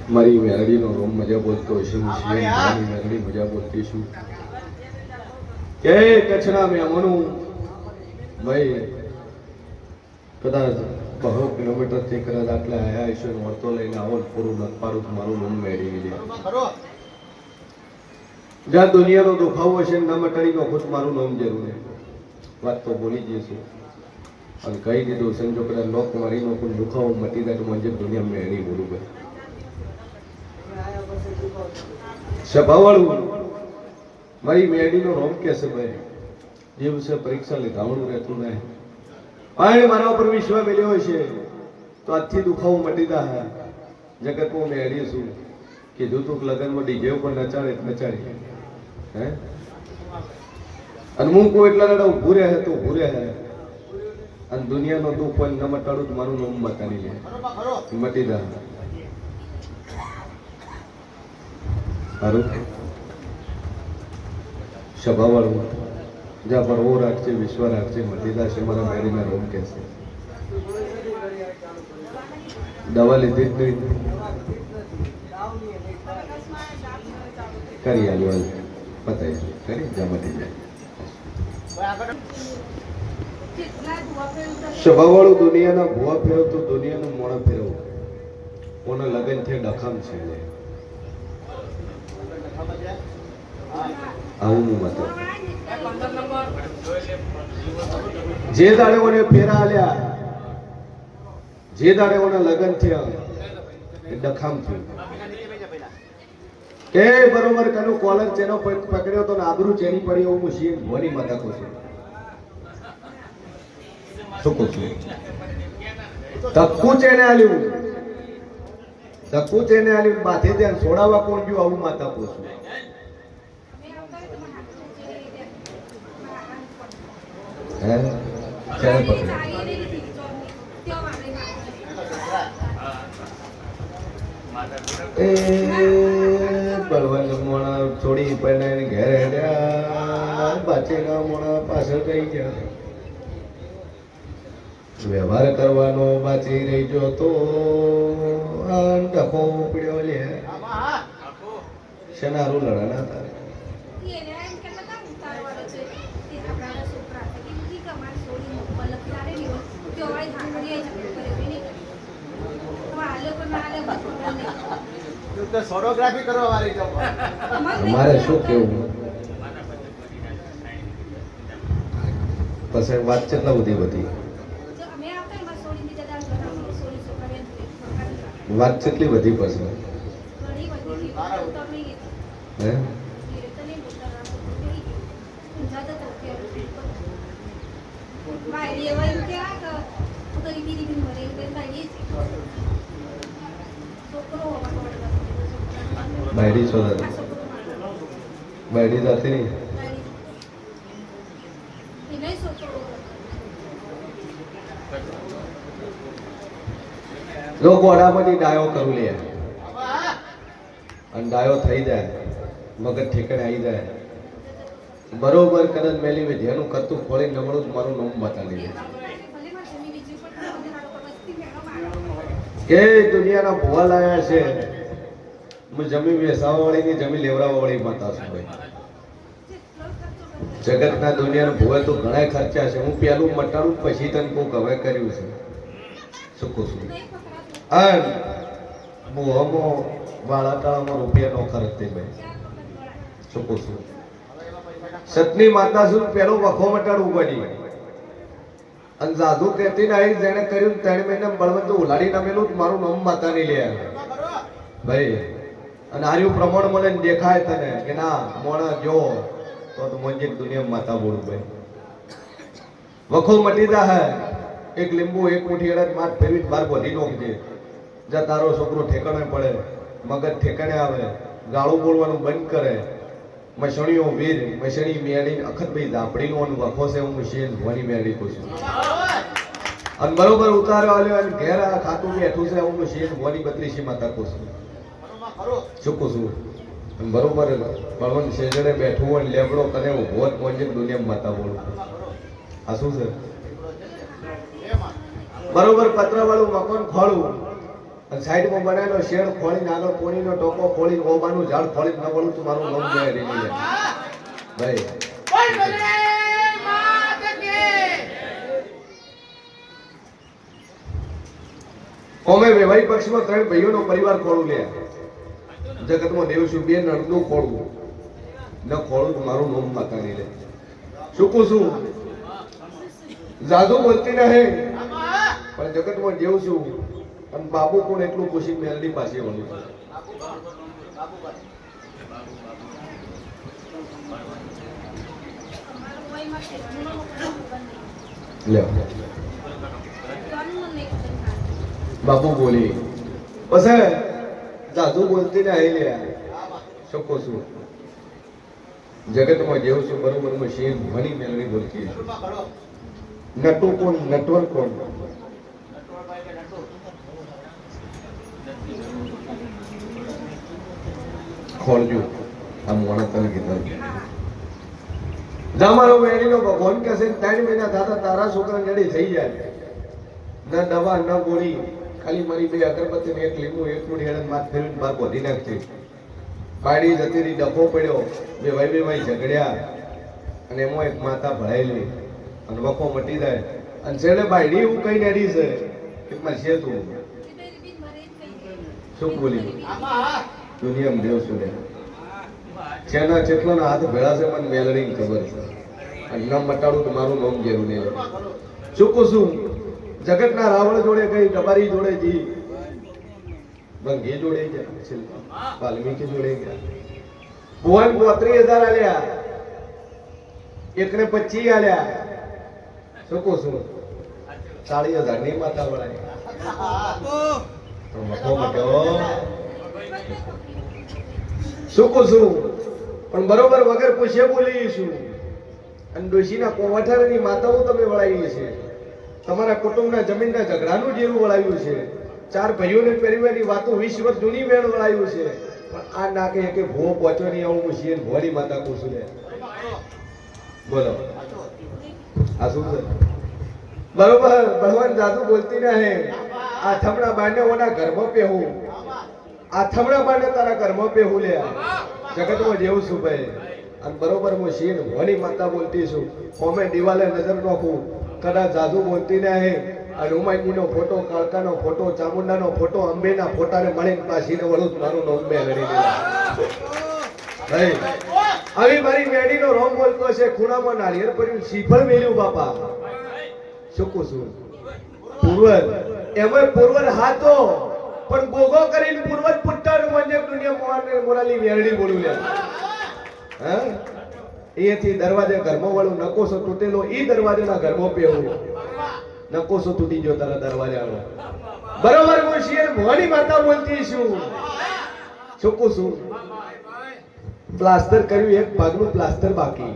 મારી મેરડીનો રોમ મજા બોલતો હશે મારી મેરડી મજા બોલતી છું કે કચ્છના મહેમાનું ભાઈ કદાચ 100 કિલોમીટરથી કદાચ આટલા આયા હશે વળતો લઈને આવો પૂરું નપારું મારું નામ મેળવી લે જ્યાં દુનિયાનો દુખાવો હશે ન મટાડીનો ખુદ મારું નામ જરૂર છે વાત તો બોલી જઈશું અને કહી દીધું સંજો કદાચ લોક મારીનો કોઈ દુખાવો મટી જાય તો મંજિર દુનિયા મેળવી બોલું ભાઈ સભાવાળું મારી મેડીનો રોમ કે છે ભાઈ જે વિશે પરીક્ષા લીધાવણું રહેતું નહીં પણ મારા ઉપર વિશ્વાસ મેળ્યો છે તો આજથી દુખાવો મટી જાય જગતમાં મેળી છું કીધું તું લગ્નમાં ડીજે ઉપર નચાડે હે અને હું કોઈ એટલા લડા ઉભું રહે તો ઉભું રહે અને દુનિયાનો દુઃખ પણ ન મટાડું તો મારું નામ મટાડી લે મટી જાય સારું સભાવાળું જ્યાં પર ઓ રાખશે વિશ્વ રાખશે મટીદા છે મારા મેરીના રોમ કે છે દવા લીધી જ નહીં કરી આવ્યો પતાય કરી જા મટી જાય સભાવાળું દુનિયાના ભૂવા ફેરવતું દુનિયાનું મોણા ફેરવું કોના લગ્ન છે ડખામ છે આવું હું મતો જે દાડે મને ફેરા આલ્યા જે દાડે મને લગ્ન થયા એ ડખામ થયું કે બરોબર કનું કોલર ચેનો પકડ્યો તો આબરૂ ચેની પડી એવું હું શીન ભોની મતા કહું છું શું કહું છું ધક્કું ચેને આલ્યું બાથે ધ્યાન છોડાવવા કોણ ગયું આવું માતા પૂછું હે ચાલે પકડે એ બળવાન મોણા છોડી પડે ઘેર હેડ્યા બાચેલા મોણા પાછળ રહી ગયા વ્યવહાર કરવાનો બાચી રહી ગયો તો ડખો ઉપડ્યો લે શનારું લડાના તારે સોનોગ્રાફી કરવા વાળી અમારે શું કેવું પછી વાત કેટલા બધી વાત કેટલી બધી પછી હે બાયડી છો બાયડી જાતી નહીં લોકો અડામાંથી ડાયો કરું લે અને ડાયો થઈ જાય મગજ ઠેકાણે આવી જાય બરોબર કદાચ મેલી વિદ્યાનું કરતું ખોળી નબળું મારું નામ બતાવી દે કે દુનિયાના ભૂવા લાયા છે હું જમી વેસાવા વાળી ની જમી લેવરાવા વાળી માતા છું જગતના દુનિયાના ભૂવા તો ઘણા ખર્ચા છે હું પેલું મટાડું પછી તને કોક હવે કર્યું છે શું કહું છું અને ભૂવામાં વાળાટાળામાં રૂપિયા નો ખર્ચ થઈ ભાઈ શું કહું છું સતની માતા શું પેલો વખો મટાડવું પડી અને સાધુ કહેતી નહીં જેને કર્યું 3 મહિના બળવંત ઉલાડી નામેલું મારું નામ માતા નહીં લે ભાઈ અને આર્યું પ્રમાણ મને દેખાય તને કે ના મોણા જો તો મંજિર દુનિયા માતા બોલું ભાઈ વખો મટી જા એક લીંબુ એક મુઠ્ઠી અડદ માથ ફેરવી બાર બધી નોખજે જા તારો છોકરો ઠેકાણે પડે મગજ ઠેકાણે આવે ગાળું બોલવાનું બંધ કરે મસણીઓ વીર મસણી મેળી અખતભાઈ દાપડીનો વખો છે હું શેન ભવાની મેળી કહું છું અને બરોબર ઉતારો આલ્યો અને ઘેર આ ખાતું બેઠું છે હું શેન ભવાની 32 માતા કહું છું શું કહું છું અને બરોબર બળવંત શેજડે બેઠું હોય લેબડો તને ઉભો જ પહોંચે દુનિયા માતા બોલું આ શું છે બરોબર પત્ર વાળું મકાન ખોળું અને સાઈડમાં બનાવેલો શેડ ખોલીને આગળ કોણીનો ટોકો ખોલીને ઓબાનું ઝાડ ખોલીને ન વળું તો મારું નામ જાય રેલી ભાઈ અમે વૈવાહિક પક્ષમાં 3 ભાઈઓનો પરિવાર ખોળું લે જગતમાં દેવશું બે નણનું ખોળવું ન ખોળું તો મારું નામ માતા નહીં લે શું કહું છું જાદુ બોલતી નહીં પણ જગતમાં જેવું છું અને બાબુ કોણ એટલું પૂછી મેલડી પાસે વળું લે બાપુ બોલી પછી જાદુ બોલતી ને આવી લે શું કહું છું જગતમાં જેવું છું બરોબર માં શેર ઘણી મેલડી બોલતી નટુ કોણ નટવર કોણ ખોલજો આ મોણા તને કીધું મારો વેણીનો ભગવાન કહેશે 3 મહિના થતા તારા છોકરા જડી થઈ જાય ન દવા ન ગોળી ખાલી મારી 2 અગરબત્તી ને 1 લીંબુ 1 ફૂટ હેડન માથ ફેરવીને બાર બોધી નાખશે પાડી જતી રહી ડખો પડ્યો બે ભાઈ ઝઘડ્યા અને એમાં એક માતા ભરાયેલી અને વખો મટી જાય અને છેલ્લે બાયડી એવું કઈ નડી છે કે મળશે તું શું બોલી દુનિયામાં દેવ શું છેના ચેટલાનો હાથ ભેળાશે મને મેલડી ખબર છે અને નામ મટાડું તો મારું નામ જેવું નહીં શું કહું છું જગતના રાવણ જોડે કઈ ડબારી જોડે જી બંગી જોડે ગયા વાલ્મીકી જોડે ગયા ભુવન 35,000 આલ્યા એકને 25 આલ્યા શું કહું છું 40,000 ની માતા વળાય શું કહું છું પણ બરોબર વગર પૂછે બોલીશું અને ડોશીના કોવાઠાની માતાઓ તમે વળાવી છે તમારા કુટુંબના જમીનના ઝઘડાનું જેવું વળાવ્યું છે 4 ભાઈઓને પરિવારની વાતો 20 વર્ષ જૂની વેણ વળાવ્યું છે પણ આ નાકે કે ભો પહોંચો નહીં આવું હું શેર ભોળી માતા કહું છું બોલો આ શું છે બરોબર ભગવાન જાદુ બોલતી રહે આ થમણા બાને ઓના ઘરમાં પહેવું આ થમણા બાને તારા ઘરમાં પહેવું લે જગતમાં જેવું છું ભાઈ અને બરોબર હું શેર ભોળી માતા બોલતી છું ઓમે દિવાલે નજર નાખું કદાચ જાદુ બોલતી નહીં હનુમાનજીનો ફોટો કાળકાનો ફોટો ચામુંડાનો ફોટો અંબેના ફોટાને મળીને પાછીને વળું મારું નામ બે લડી ભાઈ આવી મારી મેડીનો રોમ બોલતો છે ખૂણામાં નાળિયેર પડ્યું શ્રીફળ મેલ્યું બાપા શું કહું છું પૂર્વજ એમાં પૂર્વજ હાથો પણ ગોગો કરીને પૂર્વજ પુટ્ટાનું મને દુનિયા મોરાલી મેરડી બોલું લે હા એથી દરવાજે ઘરમાં વાળું નકોસો તૂટેલો ઈ દરવાજાના ઘરમાં પેવું નકોસો તૂટી ગયો તારા દરવાજાનો બરોબર હું શેર ભવાની માતા બોલતી છું શું કહું છું પ્લાસ્ટર કર્યું એક ભાગનું પ્લાસ્ટર બાકી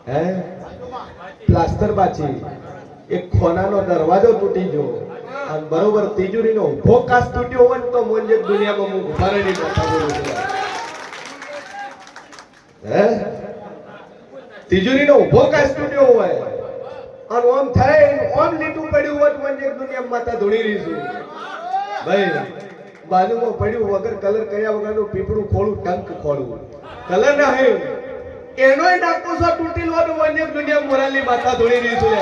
હે પ્લાસ્ટર બાકી એક ખોનાનો દરવાજો તૂટી ગયો અને બરોબર તિજોરીનો ઉભો કાચ તૂટ્યો હોય તો મોંજે દુનિયામાં હું ઉભારેની માતા બોલું છું હે તિજોરીનો ઉભો કાચ તૂટ્યો હોય અને ઓમ થાય ઓમ લીટું પડ્યું હોય તો મને દુનિયા માતા ધોળી રહી છું ભાઈ બાજુમાં પડ્યું વગર કલર કર્યા વગરનું પીપળું ખોળું ટંક ખોળું કલર ના હે એનોય ડાકોસો તૂટેલો હોય તો મને દુનિયા મોરાલી માતા ધોળી રહી છું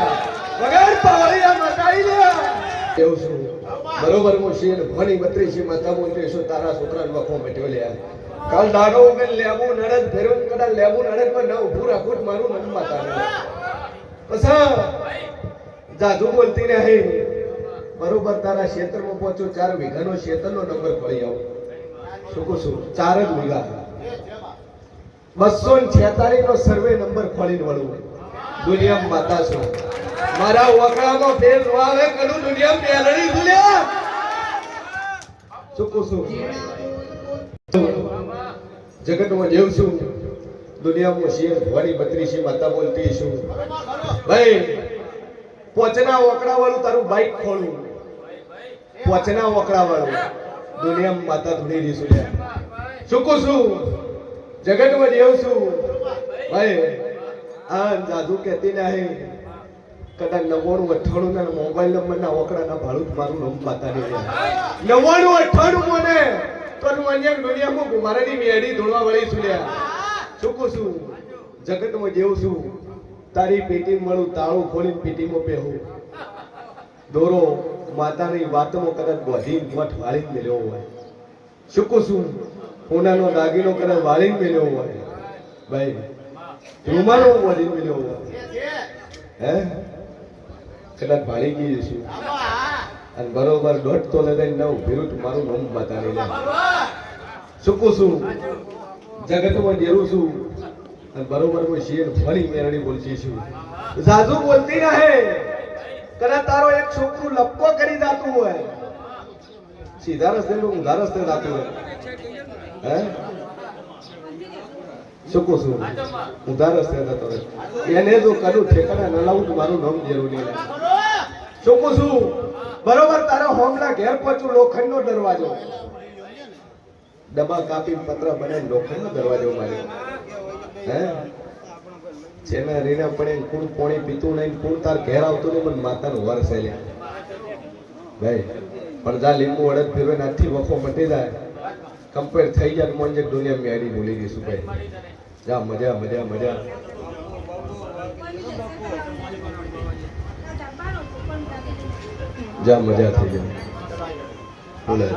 વગર પાવળિયા માતા આવી લે એવું છું બરોબર હું શેર ભણી 32 માતા બોલતી છું તારા છોકરાને વખો મટ્યો લે કાલ દાડો ઉગન લેવું નડદ ફેરવું કડા લેવું નડદ માં ન ઉભું રાખું મારું મન માતા પસા જાદુ બોલતી રહે બરોબર તારા ક્ષેત્રમાં પહોંચો 4 વીઘાનો ક્ષેત્રનો નંબર પડી આવો શું કહું છું 4 જ વીઘા 246 નો સર્વે નંબર ખોલીને વળું દુનિયા માતા છું મારા વકડામાં ફેર આવે કરું દુનિયા પેલડી ભૂલ્યા શું કહું છું જગતમાં જેવું છું દુનિયામાં શેર ભવાની 32 માતા બોલતી છું ભાઈ પોચના વકડા વાળું તારું બાઈક ખોલું પોચના વકડા વાળું દુનિયામાં માતા ધૂણી રીશું શું કહું છું જગતમાં જેવું છું ભાઈ આ જાદુ કહેતી નહીં કદાચ 9998 ના મોબાઈલ નંબર ના ઓકડાના ભાડું મારું નામ પાતા નહીં 9998 મને તો હું અહીંયા દુનિયામાં મારાની મેડી ધોળવા વળી છું લ્યા શું કહું છું જગતમાં જેવું છું તારી પેટી મળું તાળું ખોલીને પેટીમાં પહેવું દોરો માતાની વાતમાં કદાચ બધી મઠ વાળીને મેળ્યો હોય શું કહું છું પૂનાનો દાગીનો કદાચ વાળીને મેળ્યો હોય ભાઈ રૂમાલો વાળીને મેળ્યો હોય હે કદાચ ભાળી ગઈ છું અને બરોબર દોઢ તો લગાઈને નવ વિરુદ્ધ મારું નામ બતાવી લે શું કહું છું જગતમાં જેરું છું અને બરોબર કોઈ શેર ફરી મેરડી બોલતી છું જાજુ બોલતી રહે કદાચ તારો એક છોકરું લપકો કરી જાતું હોય સીધા રસ્તે ઊંધા રસ્તે જાતું હોય હે શું કહું છું ઊંધા રસ્તે જતો રહે એને જો કદું ઠેકાણા ન લાવું તો મારું નામ જરૂરી નહીં શું કહું છું બરોબર તારા હોમલા ઘેર પહોંચું લોખંડનો દરવાજો ડબ્બા કાપી પત્ર બનાવી લોખંડનો દરવાજો માર્યો હે જેના રીના પડે કોણ પોણી પીતું નહીં કોણ તાર ઘેર આવતું નહીં મને માતાનું વર્ષ લ્યા ભાઈ પણ જા લીંબુ અડદ ફેરવે નાથી વખો મટી જાય કમ્પેર થઈ જાય મોંજે દુનિયા મેળી ભૂલી જઈશું ભાઈ જા મજા મજા મજા જા મજા થઈ જાય બોલે